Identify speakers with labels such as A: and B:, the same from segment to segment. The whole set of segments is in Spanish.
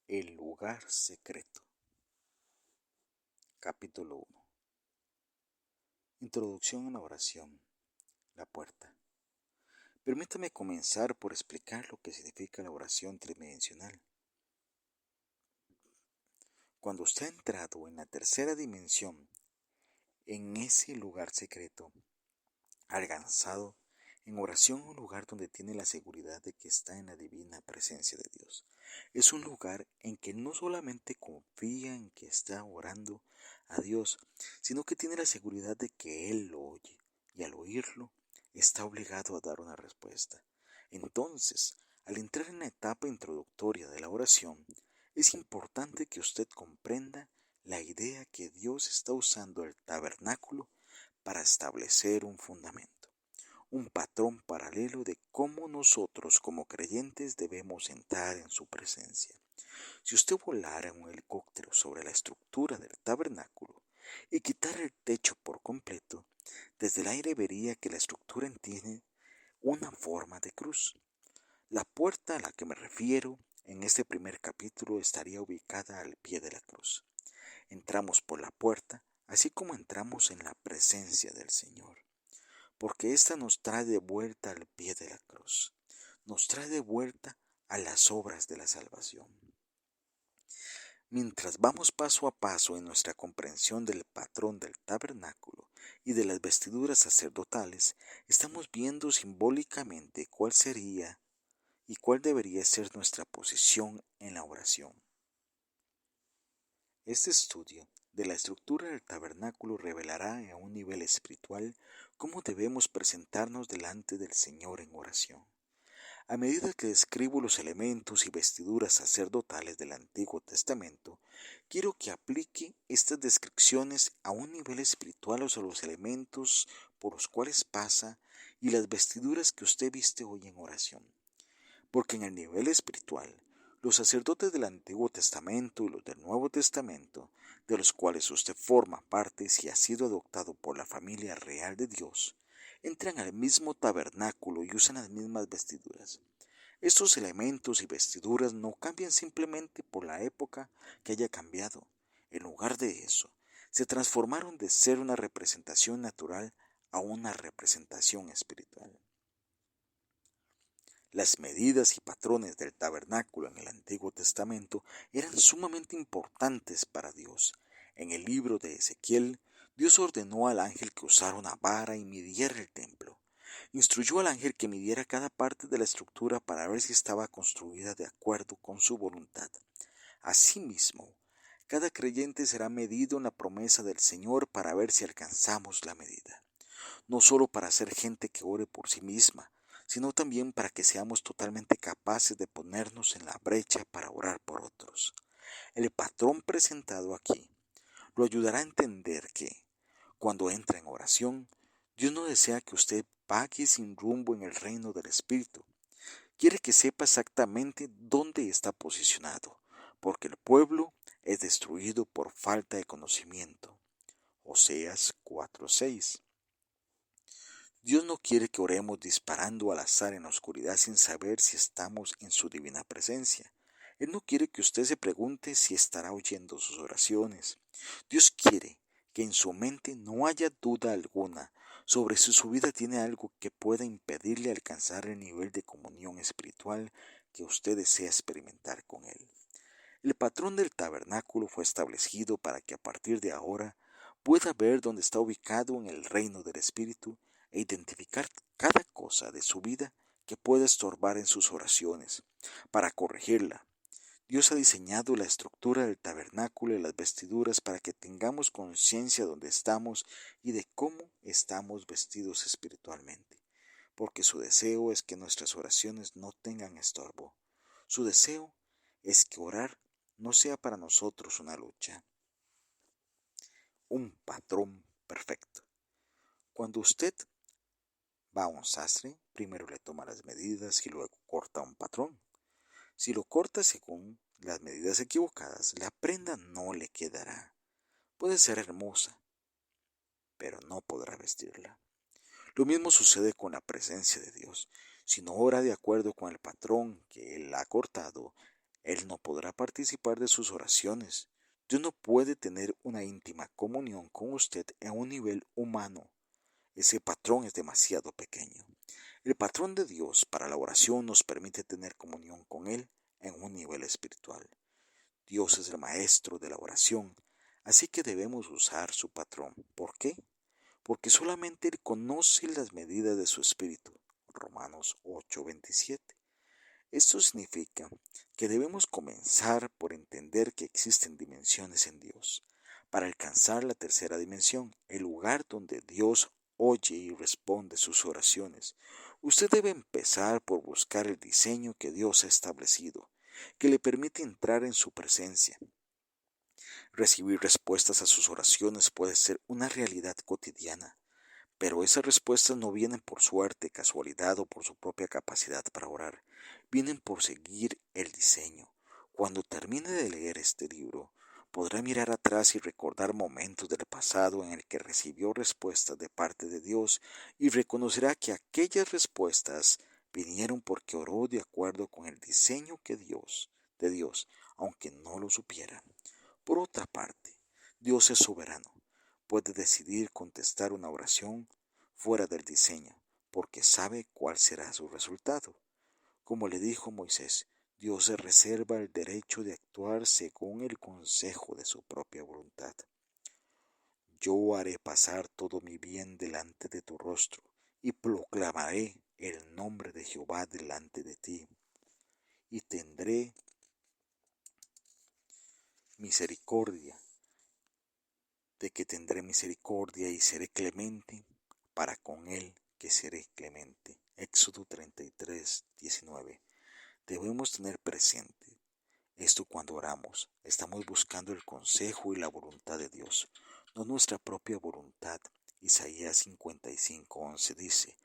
A: El lugar secreto. Capítulo 1. Introducción a la oración. La puerta. Permítame comenzar por explicar lo que significa la oración tridimensional. Cuando usted ha entrado en la tercera dimensión, en ese lugar secreto, ha alcanzado en oración un lugar donde tiene la seguridad de que está en la divina presencia de Dios. Es un lugar en que no solamente confía en que está orando a Dios, sino que tiene la seguridad de que Él lo oye y al oírlo está obligado a dar una respuesta. Entonces, al entrar en la etapa introductoria de la oración, es importante que usted comprenda la idea que Dios está usando el tabernáculo para establecer un fundamento, un patrón paralelo de cómo nosotros como creyentes debemos entrar en su presencia. Si usted volara en un helicóptero sobre la estructura del tabernáculo y quitara el techo por completo, desde el aire vería que la estructura tiene una forma de cruz. La puerta a la que me refiero en este primer capítulo estaría ubicada al pie de la cruz. Entramos por la puerta, así como entramos en la presencia del Señor, porque ésta nos trae de vuelta al pie de la cruz, nos trae de vuelta a las obras de la salvación. Mientras vamos paso a paso en nuestra comprensión del patrón del tabernáculo y de las vestiduras sacerdotales, estamos viendo simbólicamente cuál sería y cuál debería ser nuestra posición en la oración. Este estudio de la estructura del tabernáculo revelará a un nivel espiritual cómo debemos presentarnos delante del Señor en oración. A medida que describo los elementos y vestiduras sacerdotales del Antiguo Testamento, quiero que aplique estas descripciones a un nivel espiritual a los elementos por los cuales pasa y las vestiduras que usted viste hoy en oración. Porque en el nivel espiritual, los sacerdotes del Antiguo Testamento y los del Nuevo Testamento, de los cuales usted forma parte si ha sido adoptado por la familia real de Dios, entran al mismo tabernáculo y usan las mismas vestiduras. Estos elementos y vestiduras no cambian simplemente por la época que haya cambiado. En lugar de eso, se transformaron de ser una representación natural a una representación espiritual. Las medidas y patrones del tabernáculo en el Antiguo Testamento eran sumamente importantes para Dios. En el libro de Ezequiel, Dios ordenó al ángel que usara una vara y midiera el templo. Instruyó al ángel que midiera cada parte de la estructura para ver si estaba construida de acuerdo con su voluntad. Asimismo, cada creyente será medido en la promesa del Señor para ver si alcanzamos la medida. No solo para ser gente que ore por sí misma, sino también para que seamos totalmente capaces de ponernos en la brecha para orar por otros. El patrón presentado aquí lo ayudará a entender que, cuando entra en oración, Dios no desea que usted vague sin rumbo en el reino del Espíritu. Quiere que sepa exactamente dónde está posicionado, porque el pueblo es destruido por falta de conocimiento. Oseas 4:6. Dios no quiere que oremos disparando al azar en la oscuridad sin saber si estamos en su divina presencia. Él no quiere que usted se pregunte si estará oyendo sus oraciones. Dios quiere que en su mente no haya duda alguna sobre si su vida tiene algo que pueda impedirle alcanzar el nivel de comunión espiritual que usted desea experimentar con Él. El patrón del tabernáculo fue establecido para que a partir de ahora pueda ver dónde está ubicado en el reino del Espíritu e identificar cada cosa de su vida que pueda estorbar en sus oraciones, para corregirla. Dios ha diseñado la estructura del tabernáculo y las vestiduras para que tengamos conciencia de dónde estamos y de cómo estamos vestidos espiritualmente, porque su deseo es que nuestras oraciones no tengan estorbo. Su deseo es que orar no sea para nosotros una lucha. Un patrón perfecto. Cuando usted va a un sastre, primero le toma las medidas y luego corta un patrón. Si lo corta según las medidas equivocadas, la prenda no le quedará. Puede ser hermosa, pero no podrá vestirla. Lo mismo sucede con la presencia de Dios. Si no ora de acuerdo con el patrón que Él ha cortado, Él no podrá participar de sus oraciones. Dios no puede tener una íntima comunión con usted en un nivel humano. Ese patrón es demasiado pequeño. El patrón de Dios para la oración nos permite tener comunión con Él en un nivel espiritual. Dios es el maestro de la oración, así que debemos usar su patrón. ¿Por qué? Porque solamente Él conoce las medidas de su espíritu. Romanos 8:27. Esto significa que debemos comenzar por entender que existen dimensiones en Dios. Para alcanzar la tercera dimensión, el lugar donde Dios oye y responde sus oraciones, usted debe empezar por buscar el diseño que Dios ha establecido, que le permite entrar en su presencia. Recibir respuestas a sus oraciones puede ser una realidad cotidiana, pero esas respuestas no vienen por suerte, casualidad o por su propia capacidad para orar, vienen por seguir el diseño. Cuando termine de leer este libro, podrá mirar atrás y recordar momentos del pasado en el que recibió respuestas de parte de Dios y reconocerá que aquellas respuestas vinieron porque oró de acuerdo con el diseño de Dios, aunque no lo supiera. Por otra parte, Dios es soberano. Puede decidir contestar una oración fuera del diseño, porque sabe cuál será su resultado. Como le dijo Moisés, Dios se reserva el derecho de actuar según el consejo de su propia voluntad. Yo haré pasar todo mi bien delante de tu rostro, y proclamaré el nombre de Jehová delante de ti, y tendré misericordia, de que tendré misericordia y seré clemente para con él que seré clemente. Éxodo 33:19. Debemos tener presente esto cuando oramos. Estamos buscando el consejo y la voluntad de Dios, no nuestra propia voluntad. Isaías 55:11 dice: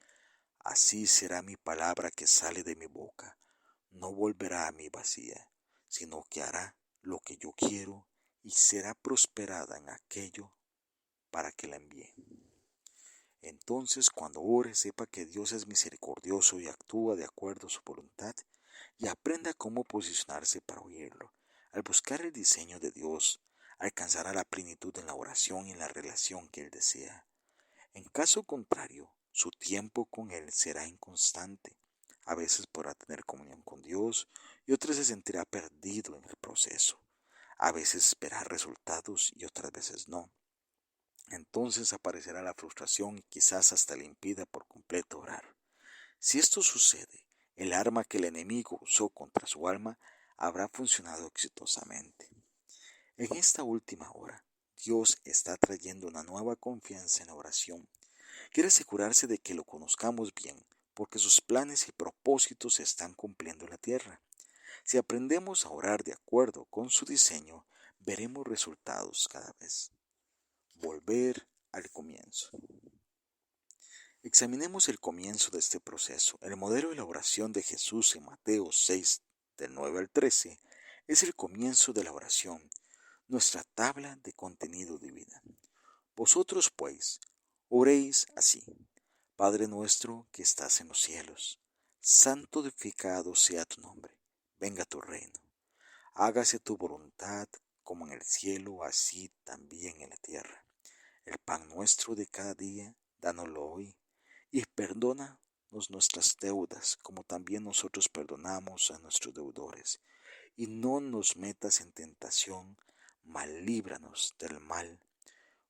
A: Así será mi palabra que sale de mi boca. No volverá a mí vacía, sino que hará lo que yo quiero y será prosperada en aquello para que la envíe. Entonces, cuando ore, sepa que Dios es misericordioso y actúa de acuerdo a su voluntad, y aprenda cómo posicionarse para oírlo. Al buscar el diseño de Dios, alcanzará la plenitud en la oración y en la relación que Él desea. En caso contrario, su tiempo con Él será inconstante. A veces podrá tener comunión con Dios y otras se sentirá perdido en el proceso. A veces esperará resultados y otras veces no. Entonces aparecerá la frustración y quizás hasta le impida por completo orar. Si esto sucede, el arma que el enemigo usó contra su alma habrá funcionado exitosamente. En esta última hora, Dios está trayendo una nueva confianza en la oración. Quiere asegurarse de que lo conozcamos bien, porque sus planes y propósitos se están cumpliendo en la tierra. Si aprendemos a orar de acuerdo con su diseño, veremos resultados cada vez. Volver al comienzo. Examinemos el comienzo de este proceso. El modelo de la oración de Jesús en Mateo 6, del 9 al 13, es el comienzo de la oración, nuestra tabla de contenido divina. Vosotros, pues, oréis así: Padre nuestro que estás en los cielos, santificado sea tu nombre, venga tu reino. Hágase tu voluntad como en el cielo, así también en la tierra. El pan nuestro de cada día, dánoslo hoy, y perdónanos nuestras deudas, como también nosotros perdonamos a nuestros deudores. Y no nos metas en tentación, mas líbranos del mal,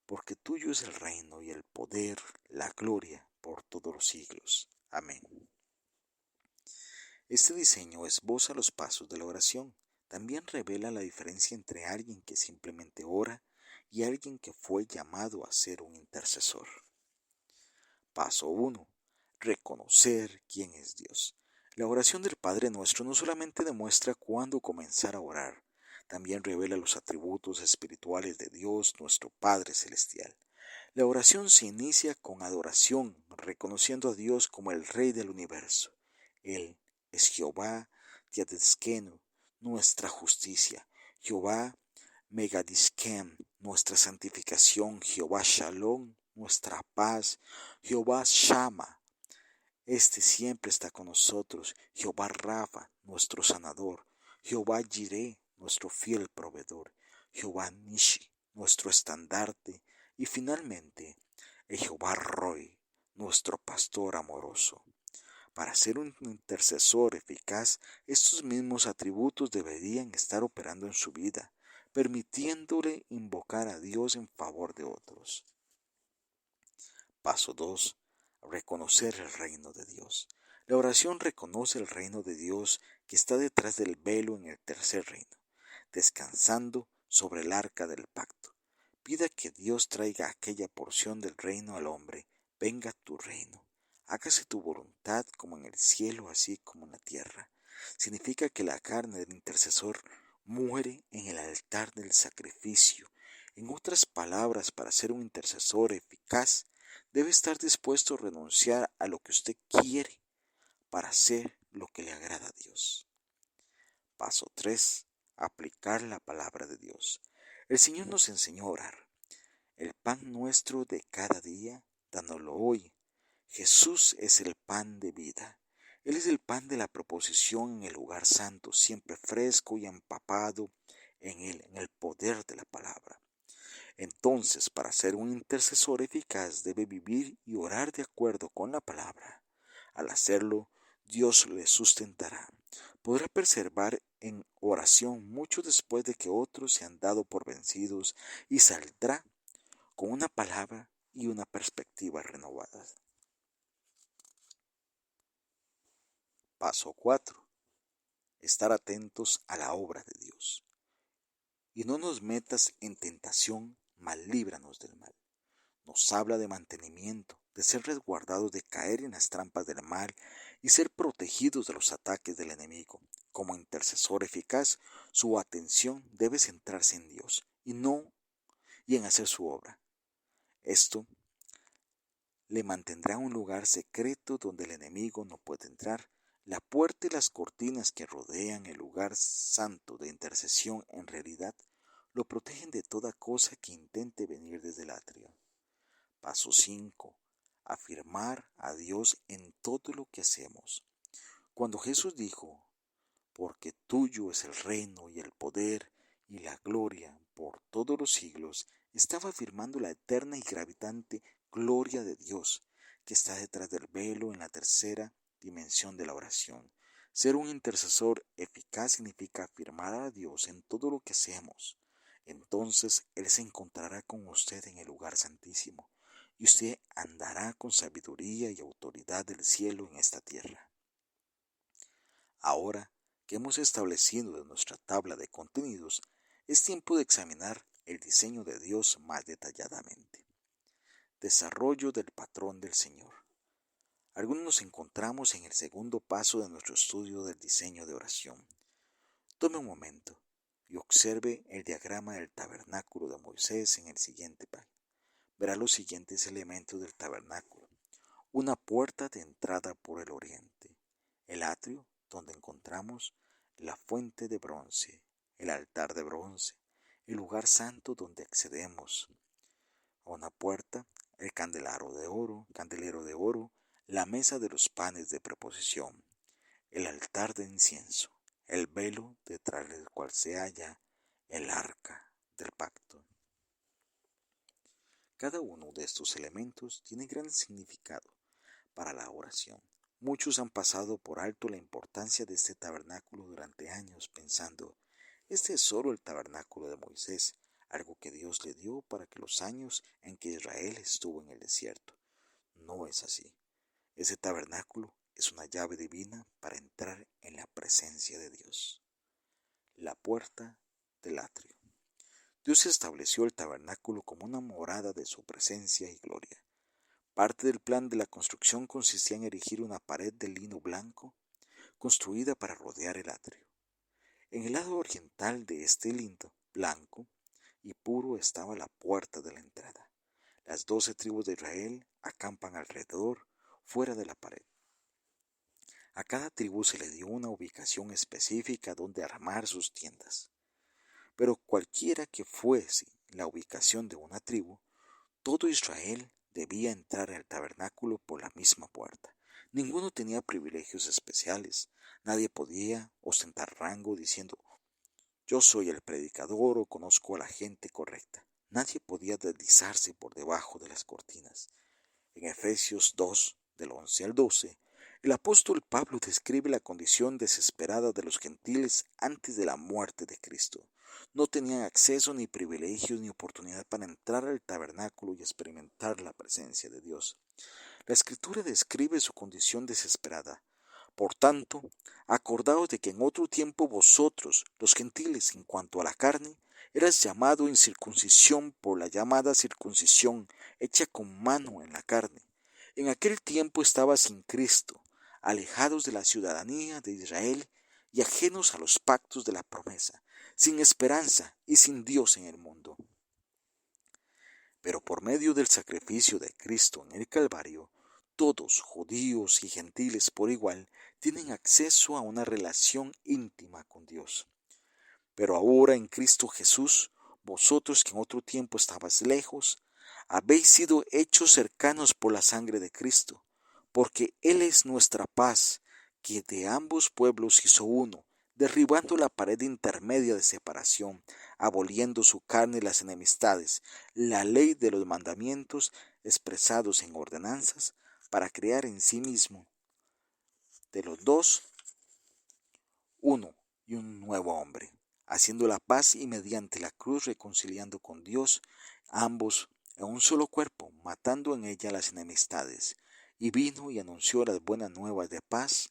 A: porque tuyo es el reino y el poder, la gloria, por todos los siglos. Amén. Este diseño esboza los pasos de la oración. También revela la diferencia entre alguien que simplemente ora y alguien que fue llamado a ser un intercesor. Paso 1. Reconocer quién es Dios. La oración del Padre Nuestro no solamente demuestra cuándo comenzar a orar, también revela los atributos espirituales de Dios, nuestro Padre Celestial. La oración se inicia con adoración, reconociendo a Dios como el Rey del universo. Él es Jehová Tiadezkenu, nuestra justicia. Jehová Megadiskem, nuestra santificación. Jehová Shalom, nuestra paz. Jehová Shama, este siempre está con nosotros. Jehová Rafa, nuestro sanador. Jehová Jireh, nuestro fiel proveedor, Jehová Nishi, nuestro estandarte, y finalmente el Jehová Roy, nuestro pastor amoroso. Para ser un intercesor eficaz, estos mismos atributos deberían estar operando en su vida, permitiéndole invocar a Dios en favor de otros. Paso 2. Reconocer el reino de Dios. La oración reconoce el reino de Dios que está detrás del velo en el tercer reino, descansando sobre el arca del pacto. Pida que Dios traiga aquella porción del reino al hombre. Venga tu reino. Hágase tu voluntad como en el cielo, así como en la tierra. Significa que la carne del intercesor muere en el altar del sacrificio. En otras palabras, para ser un intercesor eficaz, debe estar dispuesto a renunciar a lo que usted quiere para hacer lo que le agrada a Dios. Paso 3. Aplicar la palabra de Dios. El Señor nos enseñó a orar. El pan nuestro de cada día, dándolo hoy. Jesús es el pan de vida. Él es el pan de la proposición en el lugar santo, siempre fresco y empapado en el poder de la palabra. Entonces, para ser un intercesor eficaz, debe vivir y orar de acuerdo con la palabra. Al hacerlo, Dios le sustentará. Podrá perseverar en oración mucho después de que otros se han dado por vencidos y saldrá con una palabra y una perspectiva renovadas. Paso 4. Estar atentos a la obra de Dios. Y no nos metas en tentación, mas líbranos del mal. Nos habla de mantenimiento, de ser resguardados de caer en las trampas del mal y ser protegidos de los ataques del enemigo. Como intercesor eficaz, su atención debe centrarse en Dios y en hacer su obra. Esto le mantendrá en un lugar secreto donde el enemigo no puede entrar. La puerta y las cortinas que rodean el lugar santo de intercesión en realidad lo protegen de toda cosa que intente venir desde el atrio. Paso 5. Afirmar a Dios en todo lo que hacemos. Cuando Jesús dijo, porque tuyo es el reino y el poder y la gloria por todos los siglos, estaba afirmando la eterna y gravitante gloria de Dios, que está detrás del velo en la tercera dimensión de la oración. Ser un intercesor eficaz significa afirmar a Dios en todo lo que hacemos. Entonces Él se encontrará con usted en el lugar santísimo, y usted andará con sabiduría y autoridad del cielo en esta tierra. Ahora que hemos establecido nuestra tabla de contenidos, es tiempo de examinar el diseño de Dios más detalladamente. Desarrollo del patrón del Señor. Algunos nos encontramos en el segundo paso de nuestro estudio del diseño de oración. Tome un momento y observe el diagrama del tabernáculo de Moisés en el siguiente página. Verá los siguientes elementos del tabernáculo. Una puerta de entrada por el oriente, el atrio, donde encontramos la fuente de bronce, el altar de bronce, el lugar santo donde accedemos a una puerta, el candelero de oro, la mesa de los panes de proposición, el altar de incienso, el velo detrás del cual se halla el arca del pacto. Cada uno de estos elementos tiene gran significado para la oración. Muchos han pasado por alto la importancia de este tabernáculo durante años pensando, este es solo el tabernáculo de Moisés, algo que Dios le dio para que los años en que Israel estuvo en el desierto. No es así. Ese tabernáculo es una llave divina para entrar en la presencia de Dios. La puerta del atrio. Dios estableció el tabernáculo como una morada de su presencia y gloria. Parte del plan de la construcción consistía en erigir una pared de lino blanco construida para rodear el atrio. En el lado oriental de este lino blanco y puro estaba la puerta de la entrada. Las 12 tribus de Israel acampan alrededor, fuera de la pared. A cada tribu se le dio una ubicación específica donde armar sus tiendas. Pero cualquiera que fuese la ubicación de una tribu, todo Israel debía entrar al tabernáculo por la misma puerta. Ninguno tenía privilegios especiales. Nadie podía ostentar rango diciendo, yo soy el predicador o conozco a la gente correcta. Nadie podía deslizarse por debajo de las cortinas. En Efesios 2, del 11 al 12, el apóstol Pablo describe la condición desesperada de los gentiles antes de la muerte de Cristo. No tenían acceso ni privilegios ni oportunidad para entrar al tabernáculo y experimentar la presencia de Dios. La Escritura describe su condición desesperada. Por tanto, acordaos de que en otro tiempo vosotros, los gentiles, en cuanto a la carne, eras llamado incircuncisión por la llamada circuncisión hecha con mano en la carne. En aquel tiempo estabas sin Cristo, alejados de la ciudadanía de Israel y ajenos a los pactos de la promesa, sin esperanza y sin Dios en el mundo. Pero por medio del sacrificio de Cristo en el Calvario, todos, judíos y gentiles por igual, tienen acceso a una relación íntima con Dios. Pero ahora en Cristo Jesús, vosotros que en otro tiempo estabais lejos, habéis sido hechos cercanos por la sangre de Cristo, porque Él es nuestra paz, que de ambos pueblos hizo uno, derribando la pared intermedia de separación, aboliendo su carne las enemistades, la ley de los mandamientos expresados en ordenanzas, para crear en sí mismo de los dos uno y un nuevo hombre, haciendo la paz y mediante la cruz reconciliando con Dios ambos en un solo cuerpo, matando en ella las enemistades, y vino y anunció las buenas nuevas de paz,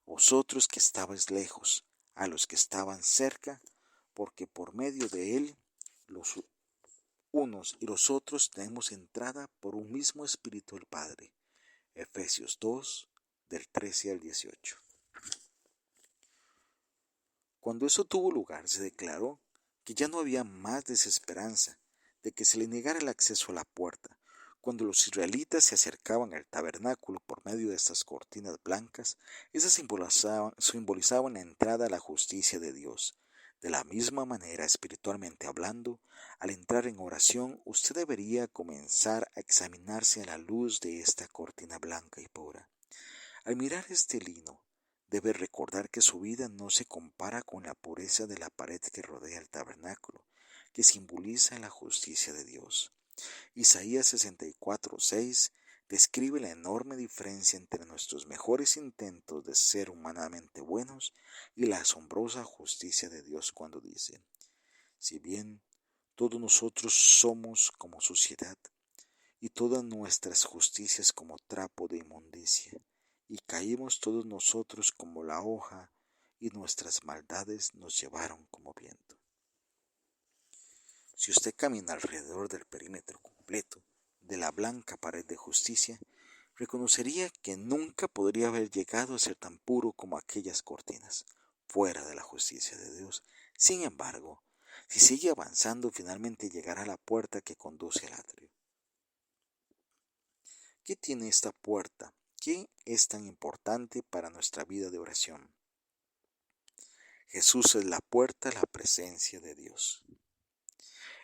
A: vosotros que estabais lejos, a los que estaban cerca, porque por medio de él los unos y los otros tenemos entrada por un mismo Espíritu el Padre. Efesios 2, del 13 al 18. Cuando eso tuvo lugar, se declaró que ya no había más desesperanza de que se le negara el acceso a la puerta. Cuando los israelitas se acercaban al tabernáculo por medio de estas cortinas blancas, esas simbolizaban la entrada a la justicia de Dios. De la misma manera, espiritualmente hablando, al entrar en oración, usted debería comenzar a examinarse a la luz de esta cortina blanca y pura. Al mirar este lino, debe recordar que su vida no se compara con la pureza de la pared que rodea el tabernáculo, que simboliza la justicia de Dios. Isaías 64:6 describe la enorme diferencia entre nuestros mejores intentos de ser humanamente buenos y la asombrosa justicia de Dios cuando dice, si bien todos nosotros somos como suciedad, y todas nuestras justicias como trapo de inmundicia, y caímos todos nosotros como la hoja, y nuestras maldades nos llevaron como viento. Si usted camina alrededor del perímetro completo de la blanca pared de justicia, reconocería que nunca podría haber llegado a ser tan puro como aquellas cortinas, fuera de la justicia de Dios. Sin embargo, si sigue avanzando, finalmente llegará a la puerta que conduce al atrio. ¿Qué tiene esta puerta? ¿Qué es tan importante para nuestra vida de oración? Jesús es la puerta a la presencia de Dios.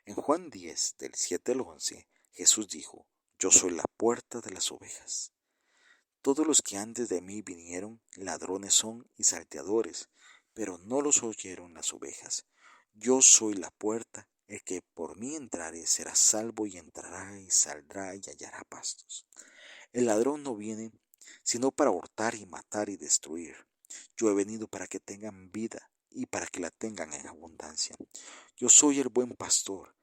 A: En Juan 10, del 7 al 11, Jesús dijo, yo soy la puerta de las ovejas. Todos los que antes de mí vinieron, ladrones son y salteadores, pero no los oyeron las ovejas. Yo soy la puerta, el que por mí entrare será salvo y entrará y saldrá y hallará pastos. El ladrón no viene sino para hurtar y matar y destruir. Yo he venido para que tengan vida y para que la tengan en abundancia. Yo soy el buen pastor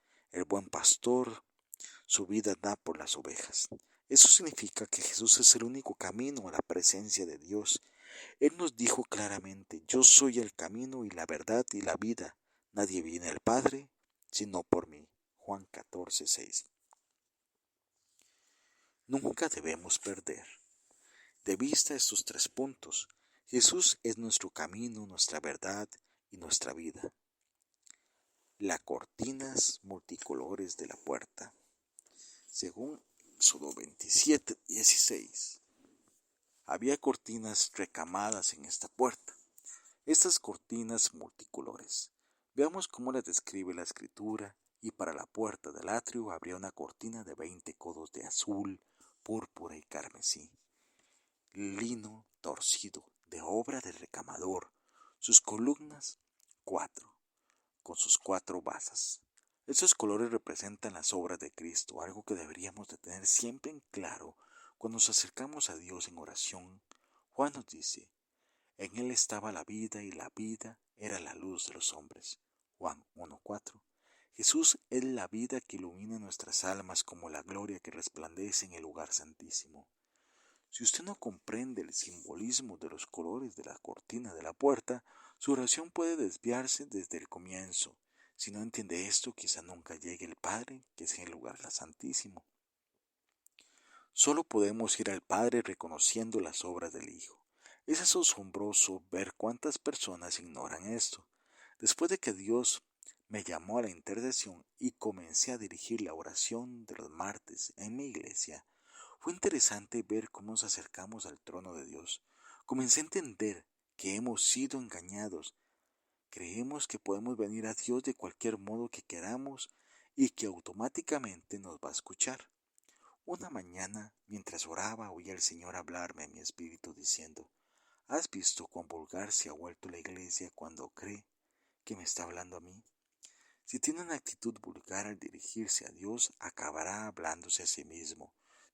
A: su vida da por las ovejas. Eso significa que Jesús es el único camino a la presencia de Dios. Él nos dijo claramente, yo soy el camino y la verdad y la vida. Nadie viene al Padre sino por mí. Juan 14:6. Nunca debemos perder de vista estos 3 puntos. Jesús es nuestro camino, nuestra verdad y nuestra vida. Las cortinas multicolores de la puerta. Según Éxodo 27:16, había cortinas recamadas en esta puerta. Estas cortinas multicolores. Veamos cómo las describe la Escritura, y para la puerta del atrio habría una cortina de 20 codos de azul, púrpura y carmesí, lino torcido de obra de recamador, sus columnas 4, con sus 4 basas. Esos colores representan las obras de Cristo, algo que deberíamos de tener siempre en claro cuando nos acercamos a Dios en oración. Juan nos dice, en Él estaba la vida y la vida era la luz de los hombres. Juan 1:4. Jesús es la vida que ilumina nuestras almas como la gloria que resplandece en el lugar santísimo. Si usted no comprende el simbolismo de los colores de la cortina de la puerta, su oración puede desviarse desde el comienzo. Si no entiende esto, quizá nunca llegue el Padre, que es el lugar santísimo. Solo podemos ir al Padre reconociendo las obras del Hijo. Es asombroso ver cuántas personas ignoran esto. Después de que Dios me llamó a la intercesión y comencé a dirigir la oración de los martes en mi iglesia, fue interesante ver cómo nos acercamos al trono de Dios. Comencé a entender que hemos sido engañados. Creemos que podemos venir a Dios de cualquier modo que queramos y que automáticamente nos va a escuchar. Una mañana, mientras oraba, oí al Señor hablarme en mi espíritu diciendo, ¿has visto cuán vulgar se ha vuelto la iglesia cuando cree que me está hablando a mí? Si tiene una actitud vulgar al dirigirse a Dios, acabará hablándose a sí mismo.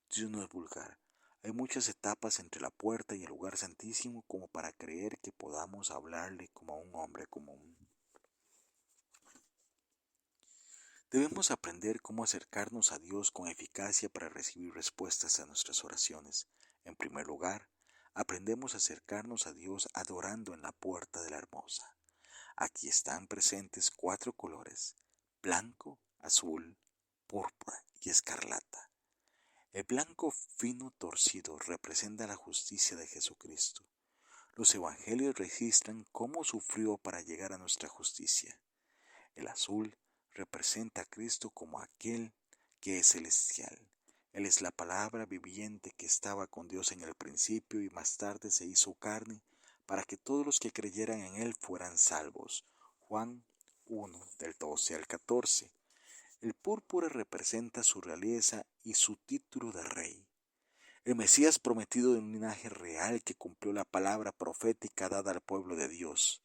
A: Dios no es vulgar. Hay muchas etapas entre la puerta y el lugar santísimo como para creer que podamos hablarle como a un hombre común. Debemos aprender cómo acercarnos a Dios con eficacia para recibir respuestas a nuestras oraciones. En primer lugar, aprendemos a acercarnos a Dios adorando en la puerta de la hermosa. Aquí están presentes 4 colores: blanco, azul, púrpura y escarlata. El blanco fino torcido representa la justicia de Jesucristo. Los evangelios registran cómo sufrió para llegar a nuestra justicia. El azul representa a Cristo como aquel que es celestial. Él es la palabra viviente que estaba con Dios en el principio y más tarde se hizo carne para que todos los que creyeran en Él fueran salvos. Juan 1, del 12 al 14. El púrpura representa su realeza y su título de rey. El Mesías prometido de un linaje real que cumplió la palabra profética dada al pueblo de Dios.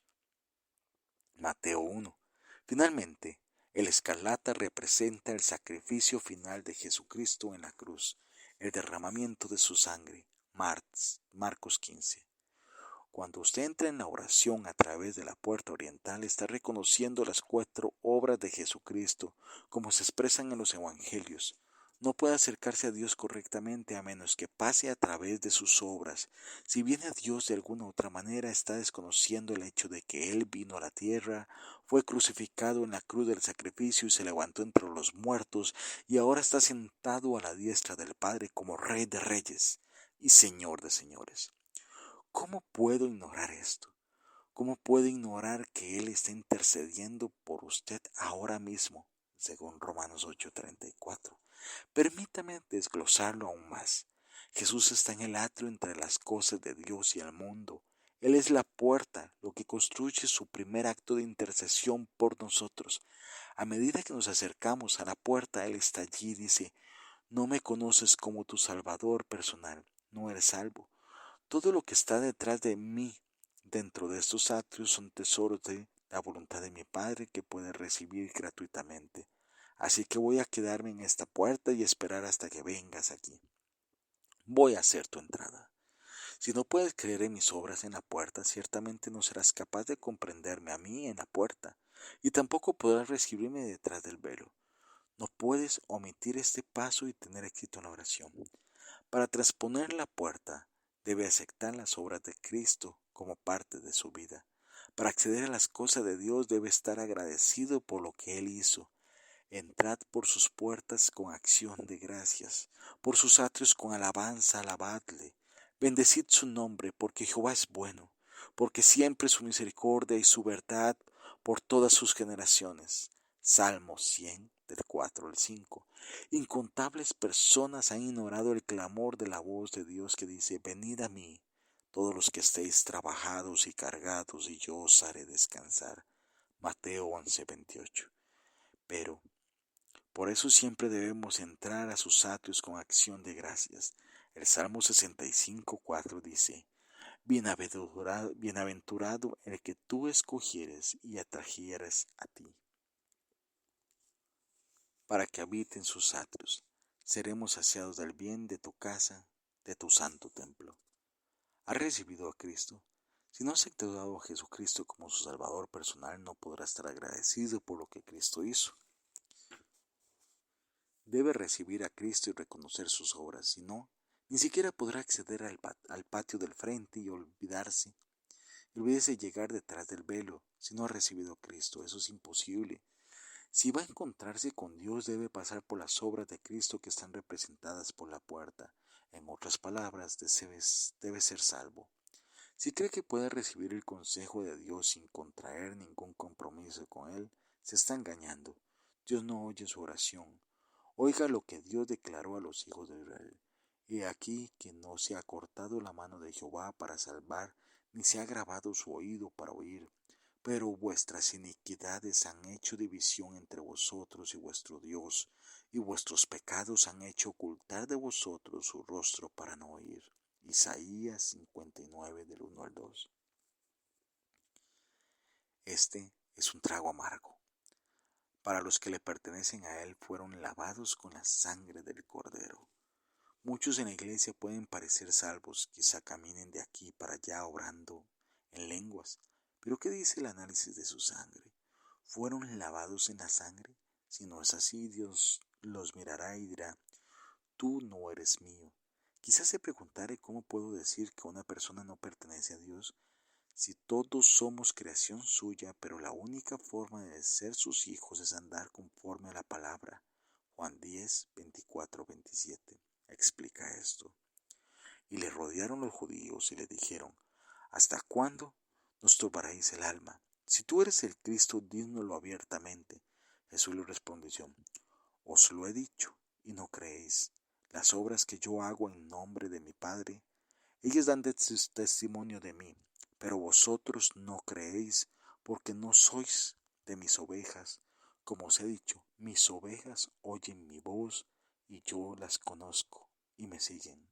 A: Mateo 1. Finalmente, el escarlata representa el sacrificio final de Jesucristo en la cruz, el derramamiento de su sangre. Marcos 15. Cuando usted entra en la oración a través de la puerta oriental, está reconociendo las 4 obras de Jesucristo, como se expresan en los evangelios. No puede acercarse a Dios correctamente a menos que pase a través de sus obras. Si viene a Dios de alguna otra manera, está desconociendo el hecho de que Él vino a la tierra, fue crucificado en la cruz del sacrificio y se levantó entre los muertos, y ahora está sentado a la diestra del Padre como Rey de Reyes y Señor de Señores. ¿Cómo puedo ignorar esto? ¿Cómo puedo ignorar que Él está intercediendo por usted ahora mismo, según Romanos 8:34? Permítame desglosarlo aún más. Jesús está en el atrio entre las cosas de Dios y el mundo. Él es la puerta, lo que construye su primer acto de intercesión por nosotros. A medida que nos acercamos a la puerta, Él está allí y dice, no me conoces como tu Salvador personal, no eres salvo. Todo lo que está detrás de mí, dentro de estos atrios, son tesoros de la voluntad de mi Padre que puede recibir gratuitamente. Así que voy a quedarme en esta puerta y esperar hasta que vengas aquí. Voy a hacer tu entrada. Si no puedes creer en mis obras en la puerta, ciertamente no serás capaz de comprenderme a mí en la puerta, y tampoco podrás recibirme detrás del velo. No puedes omitir este paso y tener éxito en la oración. Para transponer la puerta, debe aceptar las obras de Cristo como parte de su vida. Para acceder a las cosas de Dios debe estar agradecido por lo que Él hizo. Entrad por sus puertas con acción de gracias, por sus atrios con alabanza, alabadle. Bendecid su nombre, porque Jehová es bueno, porque siempre su misericordia y su verdad por todas sus generaciones. Salmo 100, del 4 al 5. Incontables personas han ignorado el clamor de la voz de Dios que dice, venid a mí, todos los que estéis trabajados y cargados, y yo os haré descansar. Mateo 11:28. Pero, por eso siempre debemos entrar a sus atrios con acción de gracias. El Salmo 65:4 dice, Bienaventurado el que tú escogieres y atrajeres a ti, para que habite en sus atrios. Seremos saciados del bien de tu casa, de tu santo templo. ¿Has recibido a Cristo? Si no has aceptado a Jesucristo como su Salvador personal, no podrás estar agradecido por lo que Cristo hizo. Debe recibir a Cristo y reconocer sus obras, si no, ni siquiera podrá acceder al patio del frente y olvídese llegar detrás del velo. Si no ha recibido a Cristo, eso es imposible. Si va a encontrarse con Dios, debe pasar por las obras de Cristo que están representadas por la puerta. En otras palabras, debe ser salvo. Si cree que puede recibir el consejo de Dios sin contraer ningún compromiso con Él, se está engañando. Dios no oye su oración. Oiga lo que Dios declaró a los hijos de Israel. He aquí que no se ha cortado la mano de Jehová para salvar, ni se ha grabado su oído para oír. Pero vuestras iniquidades han hecho división entre vosotros y vuestro Dios, y vuestros pecados han hecho ocultar de vosotros su rostro para no oír. Isaías 59 del 1 al 2. Este es un trago amargo. Para los que le pertenecen a Él fueron lavados con la sangre del Cordero. Muchos en la iglesia pueden parecer salvos, quizá caminen de aquí para allá obrando en lenguas. Pero ¿qué dice el análisis de su sangre? ¿Fueron lavados en la sangre? Si no es así, Dios los mirará y dirá, tú no eres mío. Quizás se preguntare cómo puedo decir que una persona no pertenece a Dios si todos somos creación suya, pero la única forma de ser sus hijos es andar conforme a la palabra. Juan 10, 24, 27 explica esto. Y le rodearon los judíos y le dijeron, ¿hasta cuándo nos turbaréis el alma? Si tú eres el Cristo, dínoslo abiertamente. Jesús le respondió, os lo he dicho y no creéis. Las obras que yo hago en nombre de mi Padre, ellas dan testimonio de mí, pero vosotros no creéis porque no sois de mis ovejas. Como os he dicho, mis ovejas oyen mi voz y yo las conozco y me siguen.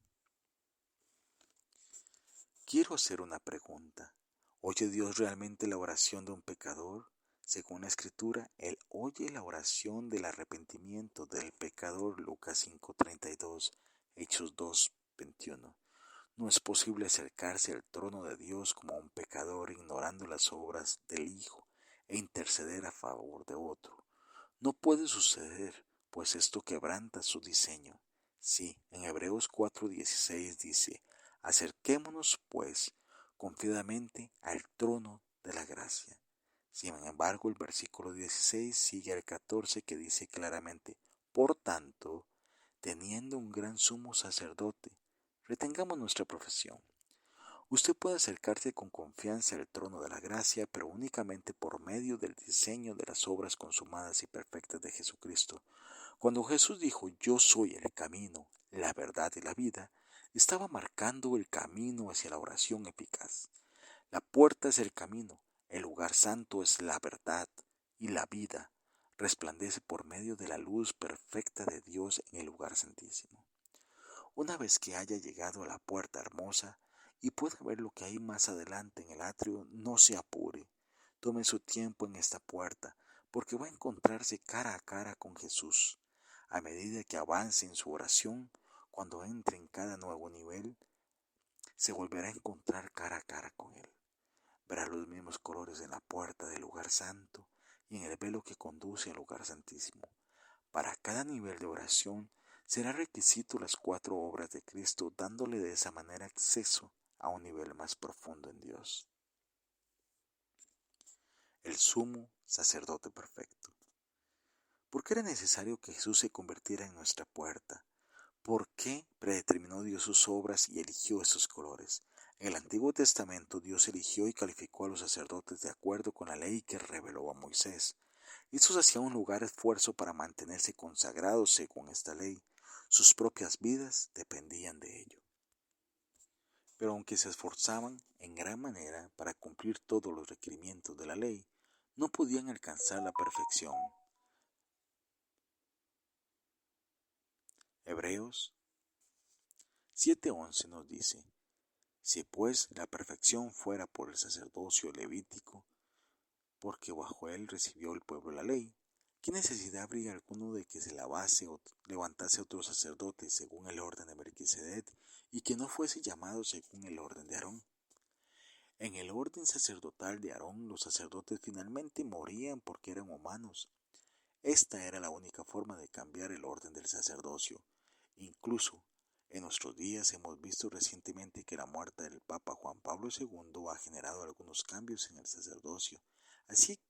A: Quiero hacer una pregunta. ¿Oye Dios realmente la oración de un pecador? Según la Escritura, Él oye la oración del arrepentimiento del pecador. Lucas 5:32, Hechos 2:21. No es posible acercarse al trono de Dios como un pecador ignorando las obras del Hijo e interceder a favor de otro. No puede suceder, pues esto quebranta su diseño. Sí, en Hebreos 4:16 dice, acerquémonos pues confiadamente al trono de la gracia. Sin embargo, el versículo 16 sigue al 14 que dice claramente, por tanto, teniendo un gran sumo sacerdote, retengamos nuestra profesión. Usted puede acercarse con confianza al trono de la gracia, pero únicamente por medio del diseño de las obras consumadas y perfectas de Jesucristo. Cuando Jesús dijo, yo soy el camino, la verdad y la vida, estaba marcando el camino hacia la oración eficaz. La puerta es el camino, el lugar santo es la verdad y la vida resplandece por medio de la luz perfecta de Dios en el lugar santísimo. Una vez que haya llegado a la puerta hermosa y pueda ver lo que hay más adelante en el atrio, no se apure. Tome su tiempo en esta puerta, porque va a encontrarse cara a cara con Jesús. A medida que avance en su oración, cuando entre en cada nuevo nivel, se volverá a encontrar cara a cara con Él. Verá los mismos colores en la puerta del lugar santo y en el velo que conduce al lugar santísimo. Para cada nivel de oración será requisito las 4 obras de Cristo, dándole de esa manera acceso a un nivel más profundo en Dios. El sumo sacerdote perfecto. ¿Por qué era necesario que Jesús se convirtiera en nuestra puerta? ¿Por qué predeterminó Dios sus obras y eligió esos colores? En el Antiguo Testamento Dios eligió y calificó a los sacerdotes de acuerdo con la ley que reveló a Moisés. Estos hacían un lugar esfuerzo para mantenerse consagrados según esta ley. Sus propias vidas dependían de ello. Pero aunque se esforzaban en gran manera para cumplir todos los requerimientos de la ley, no podían alcanzar la perfección. Hebreos 7:11 nos dice, Si pues la perfección fuera por el sacerdocio levítico, porque bajo él recibió el pueblo la ley, ¿qué necesidad habría alguno de que se levantase otro sacerdote según el orden de Melquisedec y que no fuese llamado según el orden de Aarón? En el orden sacerdotal de Aarón, los sacerdotes finalmente morían porque eran humanos. Esta era la única forma de cambiar el orden del sacerdocio. Incluso en nuestros días hemos visto recientemente que la muerte del Papa Juan Pablo II ha generado algunos cambios en el sacerdocio. Así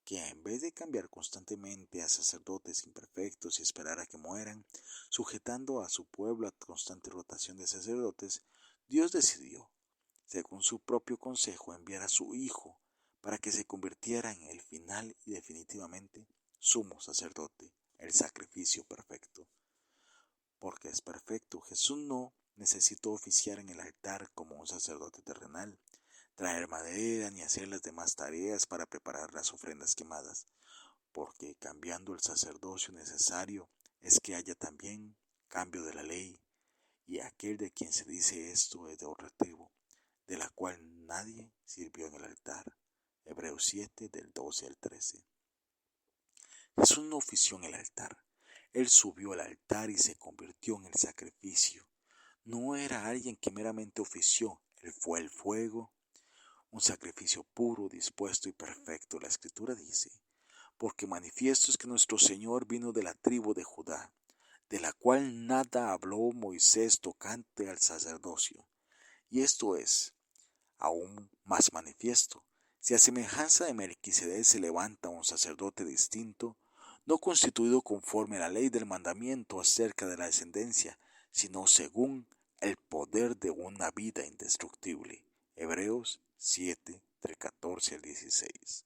A: que en vez de cambiar constantemente a sacerdotes imperfectos y esperar a que mueran, sujetando a su pueblo a constante rotación de sacerdotes, Dios decidió, según su propio consejo, enviar a su Hijo para que se convirtiera en el final y definitivamente sumo sacerdote, el sacrificio perfecto. Porque es perfecto, Jesús no necesitó oficiar en el altar como un sacerdote terrenal, traer madera ni hacer las demás tareas para preparar las ofrendas quemadas, porque cambiando el sacerdocio necesario es que haya también cambio de la ley, y aquel de quien se dice esto es de orativo, de la cual nadie sirvió en el altar. Hebreos 7 del 12 al 13. Jesús no ofició en el altar, él subió al altar y se convirtió en el sacrificio. No era alguien que meramente ofició, él fue el fuego, un sacrificio puro, dispuesto y perfecto. La Escritura dice, porque manifiesto es que nuestro Señor vino de la tribu de Judá, de la cual nada habló Moisés tocante al sacerdocio. Y esto es aún más manifiesto. Si a semejanza de Melquisedec se levanta un sacerdote distinto, no constituido conforme a la ley del mandamiento acerca de la descendencia, sino según el poder de una vida indestructible. Hebreos 7, del 14 al 16.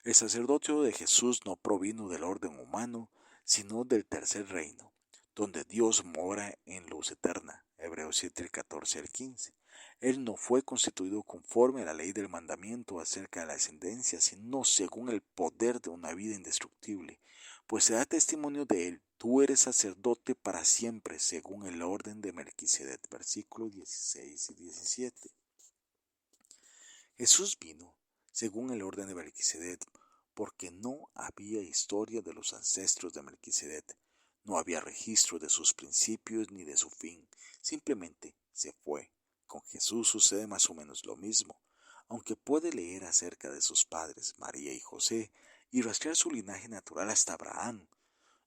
A: El sacerdocio de Jesús no provino del orden humano, sino del tercer reino, donde Dios mora en luz eterna. Hebreos 7, del 14 al 15. Él no fue constituido conforme a la ley del mandamiento acerca de la descendencia, sino según el poder de una vida indestructible, pues se da testimonio de él, tú eres sacerdote para siempre, según el orden de Melquisedec, versículos 16 y 17. Jesús vino, según el orden de Melquisedec, porque no había historia de los ancestros de Melquisedec, no había registro de sus principios ni de su fin, simplemente se fue. Con Jesús sucede más o menos lo mismo, aunque puede leer acerca de sus padres, María y José, y rastrear su linaje natural hasta Abraham.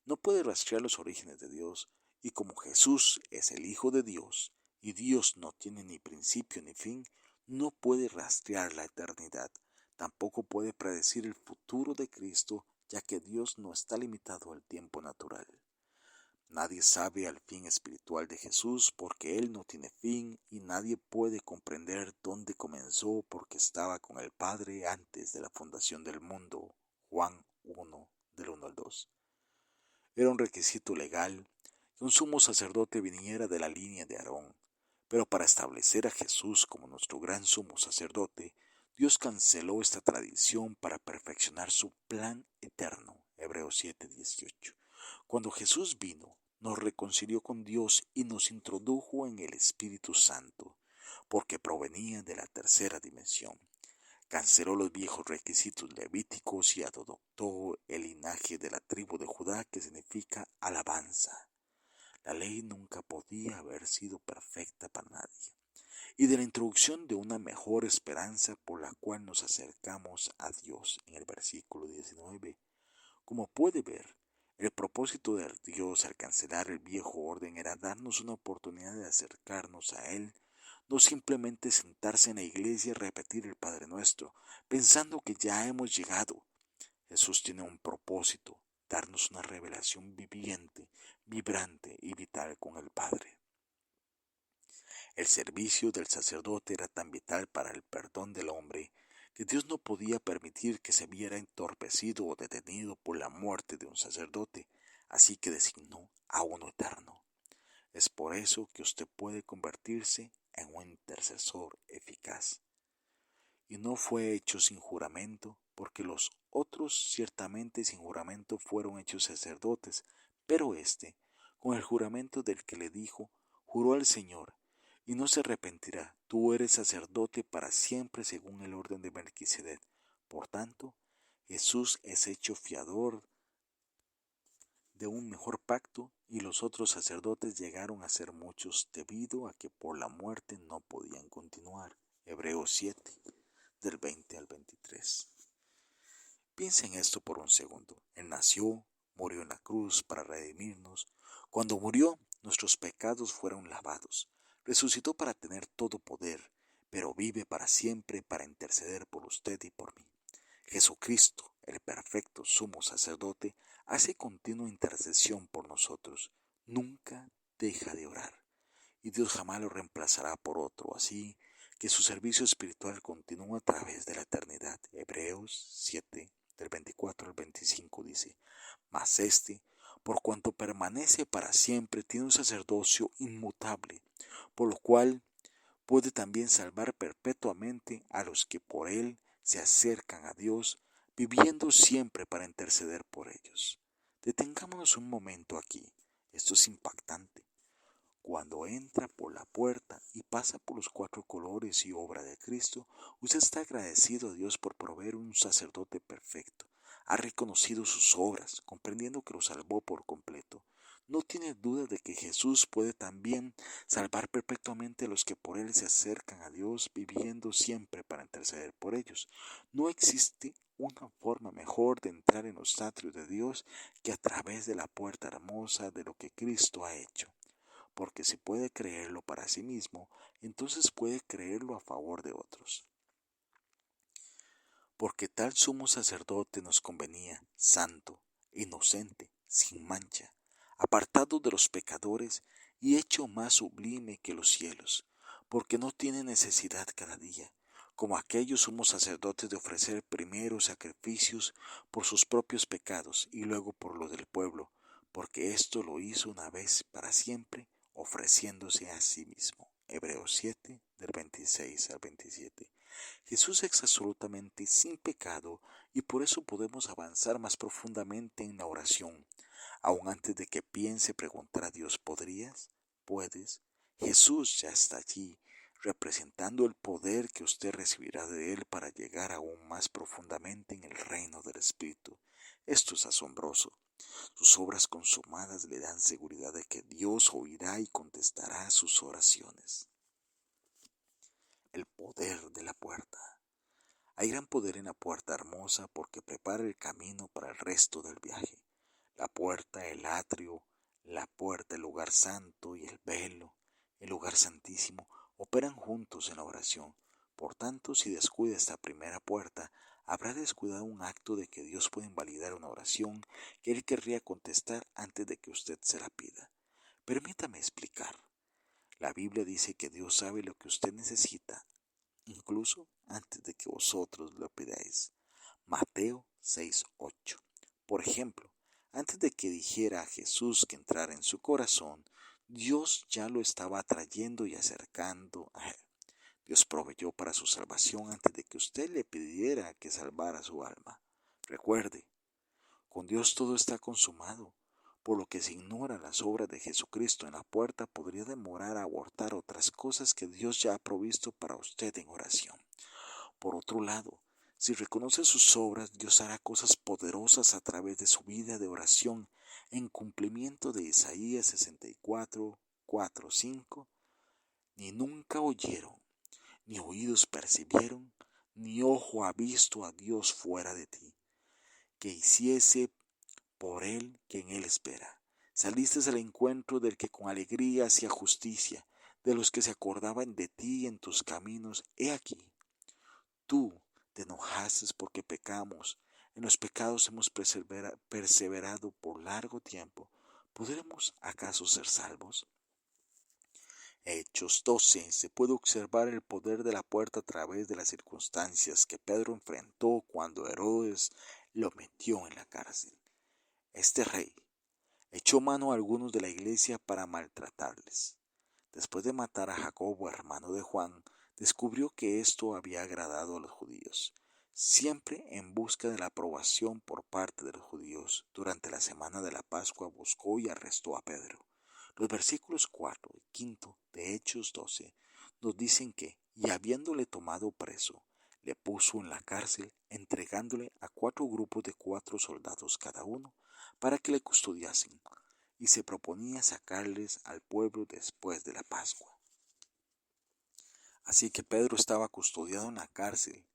A: No puede rastrear los orígenes de Dios, y como Jesús es el Hijo de Dios, y Dios no tiene ni principio ni fin, no puede rastrear la eternidad, tampoco puede predecir el futuro de Cristo, ya que Dios no está limitado al tiempo natural. Nadie sabe al fin espiritual de Jesús porque Él no tiene fin y nadie puede comprender dónde comenzó porque estaba con el Padre antes de la fundación del mundo. Juan 1, del 1 al 2. Era un requisito legal que un sumo sacerdote viniera de la línea de Aarón, pero para establecer a Jesús como nuestro gran sumo sacerdote, Dios canceló esta tradición para perfeccionar su plan eterno. Hebreos 7:18. Cuando Jesús vino, nos reconcilió con Dios y nos introdujo en el Espíritu Santo, porque provenía de la tercera dimensión. Canceló los viejos requisitos levíticos y adoptó el linaje de la tribu de Judá, que significa alabanza. La ley nunca podía haber sido perfecta para nadie, y de la introducción de una mejor esperanza por la cual nos acercamos a Dios en el versículo 19. Como puede ver, el propósito de Dios al cancelar el viejo orden era darnos una oportunidad de acercarnos a Él, no simplemente sentarse en la iglesia y repetir el Padre Nuestro, pensando que ya hemos llegado. Jesús tiene un propósito, darnos una revelación viviente, vibrante y vital con el Padre. El servicio del sacerdote era tan vital para el perdón del hombre que Dios no podía permitir que se viera entorpecido o detenido por la muerte de un sacerdote, así que designó a uno eterno. Es por eso que usted puede convertirse en un intercesor eficaz. Y no fue hecho sin juramento, porque los otros ciertamente sin juramento fueron hechos sacerdotes, pero éste, con el juramento del que le dijo, juró al Señor, y no se arrepentirá. Tú eres sacerdote para siempre según el orden de Melquisedec. Por tanto, Jesús es hecho fiador de un mejor pacto, y los otros sacerdotes llegaron a ser muchos debido a que por la muerte no podían continuar. Hebreos 7, del 20 al 23. Piensa en esto por un segundo. Él nació, murió en la cruz para redimirnos. Cuando murió, nuestros pecados fueron lavados. Resucitó para tener todo poder, pero vive para siempre para interceder por usted y por mí. Jesucristo, el perfecto sumo sacerdote, hace continua intercesión por nosotros. Nunca deja de orar. Y Dios jamás lo reemplazará por otro, así que su servicio espiritual continúa a través de la eternidad. Hebreos 7, del 24 al 25 dice: Mas por cuanto permanece para siempre, tiene un sacerdocio inmutable, por lo cual puede también salvar perpetuamente a los que por él se acercan a Dios, viviendo siempre para interceder por ellos. Detengámonos un momento aquí. Esto es impactante. Cuando entra por la puerta y pasa por los 4 colores y obra de Cristo, usted está agradecido a Dios por proveer un sacerdote perfecto. Ha reconocido sus obras, comprendiendo que lo salvó por completo. No tiene duda de que Jesús puede también salvar perpetuamente a los que por él se acercan a Dios, viviendo siempre para interceder por ellos. No existe una forma mejor de entrar en los atrios de Dios que a través de la puerta hermosa de lo que Cristo ha hecho. Porque si puede creerlo para sí mismo, entonces puede creerlo a favor de otros. Porque tal sumo sacerdote nos convenía, santo, inocente, sin mancha, apartado de los pecadores y hecho más sublime que los cielos, porque no tiene necesidad cada día, como aquellos sumos sacerdotes, de ofrecer primero sacrificios por sus propios pecados y luego por los del pueblo, porque esto lo hizo una vez para siempre, ofreciéndose a sí mismo. Hebreos 7, del 26 al 27. Jesús es absolutamente sin pecado y por eso podemos avanzar más profundamente en la oración. Aun antes de que piense preguntar a Dios, ¿podrías? ¿Puedes? Jesús ya está allí, representando el poder que usted recibirá de Él para llegar aún más profundamente en el reino del Espíritu. Esto es asombroso. Sus obras consumadas le dan seguridad de que Dios oirá y contestará sus oraciones. El poder de la puerta. Hay gran poder en la puerta hermosa porque prepara el camino para el resto del viaje. La puerta, el atrio, la puerta, el lugar santo y el velo, el lugar santísimo, operan juntos en la oración. Por tanto, si descuida esta primera puerta, habrá descuidado un acto de que Dios puede invalidar una oración que Él querría contestar antes de que usted se la pida. Permítame explicar. La Biblia dice que Dios sabe lo que usted necesita, incluso antes de que vosotros lo pidáis. Mateo 6:8. Por ejemplo, antes de que dijera a Jesús que entrara en su corazón, Dios ya lo estaba atrayendo y acercando a él. Dios proveyó para su salvación antes de que usted le pidiera que salvara su alma. Recuerde, con Dios todo está consumado, por lo que si ignora las obras de Jesucristo en la puerta, podría demorar a abortar otras cosas que Dios ya ha provisto para usted en oración. Por otro lado, si reconoce sus obras, Dios hará cosas poderosas a través de su vida de oración, en cumplimiento de Isaías 64, 4, 5. Ni nunca oyeron, ni oídos percibieron, ni ojo ha visto a Dios fuera de ti, que hiciese por él quien él espera. Saliste al encuentro del que con alegría hacía justicia, de los que se acordaban de ti en tus caminos. He aquí, tú te enojaste porque pecamos. En los pecados hemos perseverado por largo tiempo. ¿Podremos acaso ser salvos? Hechos 12. Se puede observar el poder de la puerta a través de las circunstancias que Pedro enfrentó cuando Herodes lo metió en la cárcel. Este rey echó mano a algunos de la iglesia para maltratarles. Después de matar a Jacobo, hermano de Juan, descubrió que esto había agradado a los judíos. Siempre en busca de la aprobación por parte de los judíos, durante la semana de la Pascua buscó y arrestó a Pedro. Los versículos 4 y 5 de Hechos 12 nos dicen que, y habiéndole tomado preso, le puso en la cárcel, entregándole a 4 grupos de 4 soldados cada uno, para que le custodiasen, y se proponía sacarles al pueblo después de la Pascua. Así que Pedro estaba custodiado en la cárcel,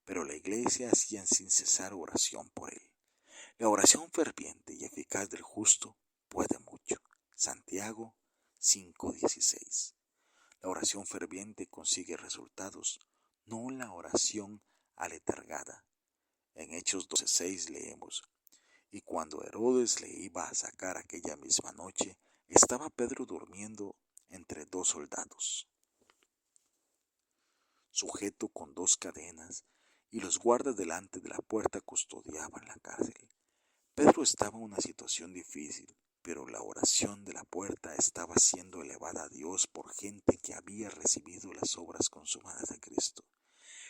A: pero la iglesia hacía sin cesar oración por él. La oración ferviente y eficaz del justo puede mucho. Santiago 5:16. La oración ferviente consigue resultados, no la oración aletargada. En Hechos 12:6 leemos: y cuando Herodes le iba a sacar aquella misma noche, estaba Pedro durmiendo entre 2 soldados, sujeto con 2 cadenas, y los guardas delante de la puerta custodiaban la cárcel. Pedro estaba en una situación difícil, pero la oración de la puerta estaba siendo elevada a Dios por gente que había recibido las obras consumadas de Cristo.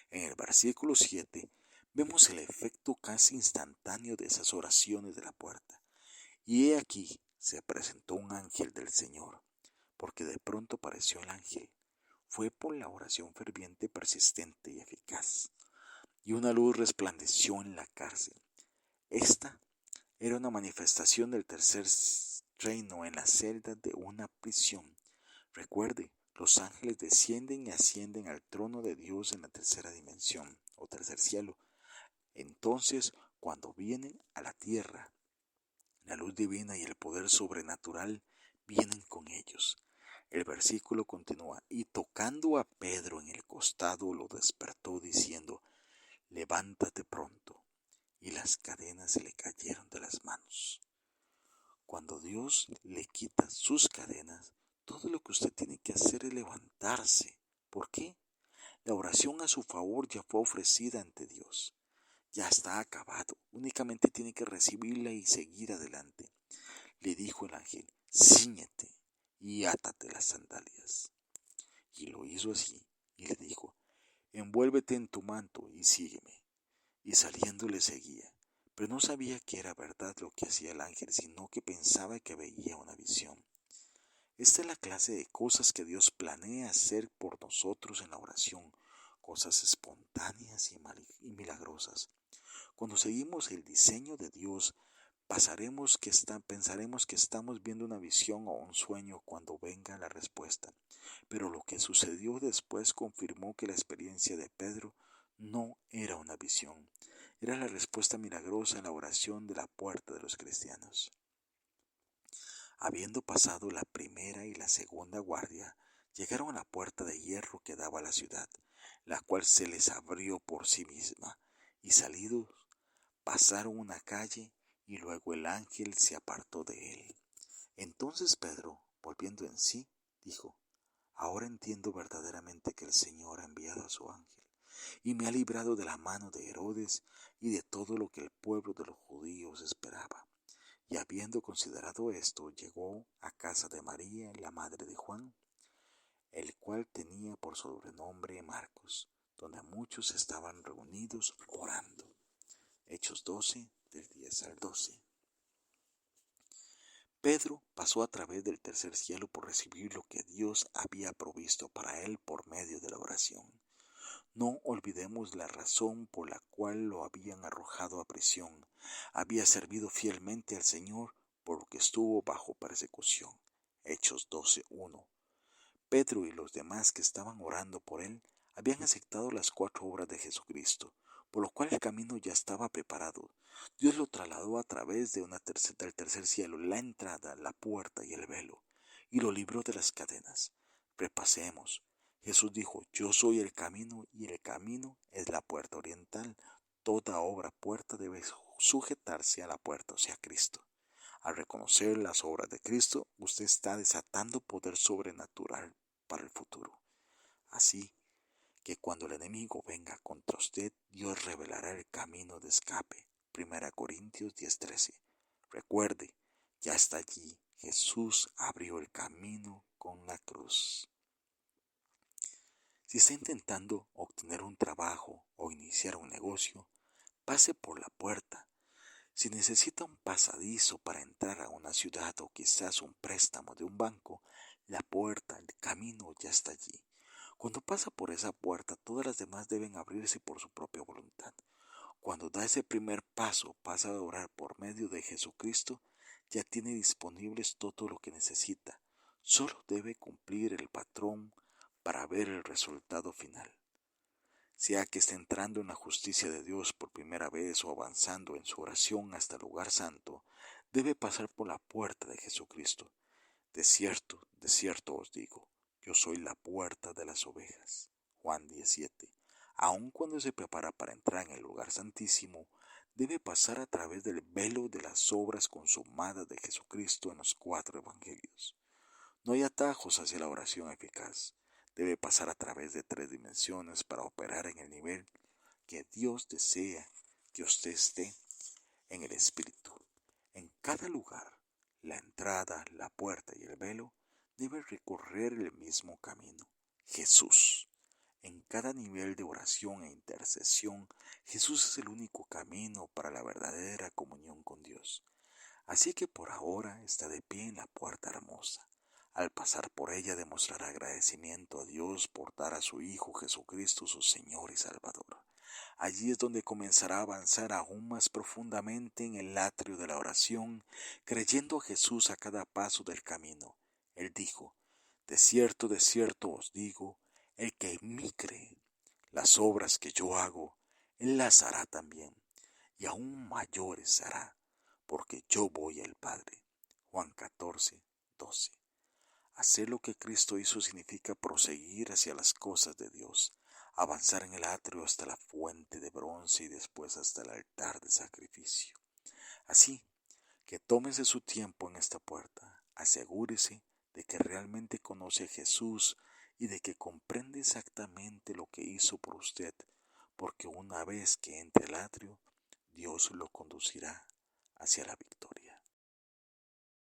A: En el versículo 7 vemos el efecto casi instantáneo de esas oraciones de la puerta. Y he aquí se presentó un ángel del Señor, porque de pronto apareció el ángel. Fue por la oración ferviente, persistente y eficaz. Y una luz resplandeció en la cárcel. Esta era una manifestación del tercer reino en la celda de una prisión. Recuerde, los ángeles descienden y ascienden al trono de Dios en la tercera dimensión o tercer cielo. Entonces, cuando vienen a la tierra, la luz divina y el poder sobrenatural vienen con ellos. El versículo continúa: y tocando a Pedro en el costado lo despertó diciendo: levántate pronto. Y las cadenas se le cayeron de las manos. Cuando Dios le quita sus cadenas, todo lo que usted tiene que hacer es levantarse. ¿Por qué? La oración a su favor ya fue ofrecida ante Dios. Ya está acabado. Únicamente tiene que recibirla y seguir adelante. Le dijo el ángel: cíñete y átate las sandalias. Y lo hizo así, y le dijo: envuélvete en tu manto y sígueme. Y saliendo le seguía, pero no sabía que era verdad lo que hacía el ángel, sino que pensaba que veía una visión. Esta es la clase de cosas que Dios planea hacer por nosotros en la oración, cosas espontáneas y milagrosas. Cuando seguimos el diseño de Dios, pensaremos que estamos viendo una visión o un sueño cuando venga la respuesta. Pero lo que sucedió después confirmó que la experiencia de Pedro no era una visión, era la respuesta milagrosa a la oración de la puerta de los cristianos. Habiendo pasado la primera y la segunda guardia, llegaron a la puerta de hierro que daba a la ciudad, la cual se les abrió por sí misma, y salidos pasaron una calle, y luego el ángel se apartó de él. Entonces Pedro, volviendo en sí, dijo: ahora entiendo verdaderamente que el Señor ha enviado a su ángel, y me ha librado de la mano de Herodes y de todo lo que el pueblo de los judíos esperaba. Y habiendo considerado esto, llegó a casa de María, la madre de Juan, el cual tenía por sobrenombre Marcos, donde muchos estaban reunidos orando. Hechos 12, del 10 al 12. Pedro pasó a través del tercer cielo por recibir lo que Dios había provisto para él por medio de la oración. No olvidemos la razón por la cual lo habían arrojado a prisión. Había servido fielmente al Señor, por lo que estuvo bajo persecución. Hechos 12:1. Pedro y los demás que estaban orando por él habían aceptado las 4 obras de Jesucristo, por lo cual el camino ya estaba preparado. Dios lo trasladó a través del tercer cielo, la entrada, la puerta y el velo, y lo libró de las cadenas. Repasemos. Jesús dijo: yo soy el camino, y el camino es la puerta oriental. Toda obra puerta debe sujetarse a la puerta, o sea, Cristo. Al reconocer las obras de Cristo, usted está desatando poder sobrenatural para el futuro. Así que cuando el enemigo venga contra usted, Dios revelará el camino de escape. 1 Corintios 10:13. Recuerde, ya está allí. Jesús abrió el camino con la cruz. Si está intentando obtener un trabajo o iniciar un negocio, pase por la puerta. Si necesita un pasadizo para entrar a una ciudad o quizás un préstamo de un banco, la puerta, el camino ya está allí. Cuando pasa por esa puerta, todas las demás deben abrirse por su propia voluntad. Cuando da ese primer paso, pasa a orar por medio de Jesucristo, ya tiene disponibles todo lo que necesita. Solo debe cumplir el patrón para ver el resultado final. Sea que esté entrando en la justicia de Dios por primera vez o avanzando en su oración hasta el lugar santo, debe pasar por la puerta de Jesucristo. De cierto os digo, yo soy la puerta de las ovejas. Juan 17. Aun cuando se prepara para entrar en el lugar santísimo, debe pasar a través del velo de las obras consumadas de Jesucristo en los 4 evangelios. No hay atajos hacia la oración eficaz. Debe pasar a través de 3 dimensiones para operar en el nivel que Dios desea que usted esté en el Espíritu. En cada lugar, la entrada, la puerta y el velo deben recorrer el mismo camino, Jesús. En cada nivel de oración e intercesión, Jesús es el único camino para la verdadera comunión con Dios. Así que por ahora está de pie en la puerta hermosa. Al pasar por ella demostrará agradecimiento a Dios por dar a su Hijo Jesucristo su Señor y Salvador. Allí es donde comenzará a avanzar aún más profundamente en el atrio de la oración, creyendo a Jesús a cada paso del camino. Él dijo, de cierto os digo, el que en mí cree, las obras que yo hago, Él las hará también, y aún mayores hará, porque yo voy al Padre. Juan 14, 12. Hacer lo que Cristo hizo significa proseguir hacia las cosas de Dios, avanzar en el atrio hasta la fuente de bronce y después hasta el altar de sacrificio. Así que tómese su tiempo en esta puerta, asegúrese de que realmente conoce a Jesús y de que comprende exactamente lo que hizo por usted, porque una vez que entre al atrio, Dios lo conducirá hacia la victoria.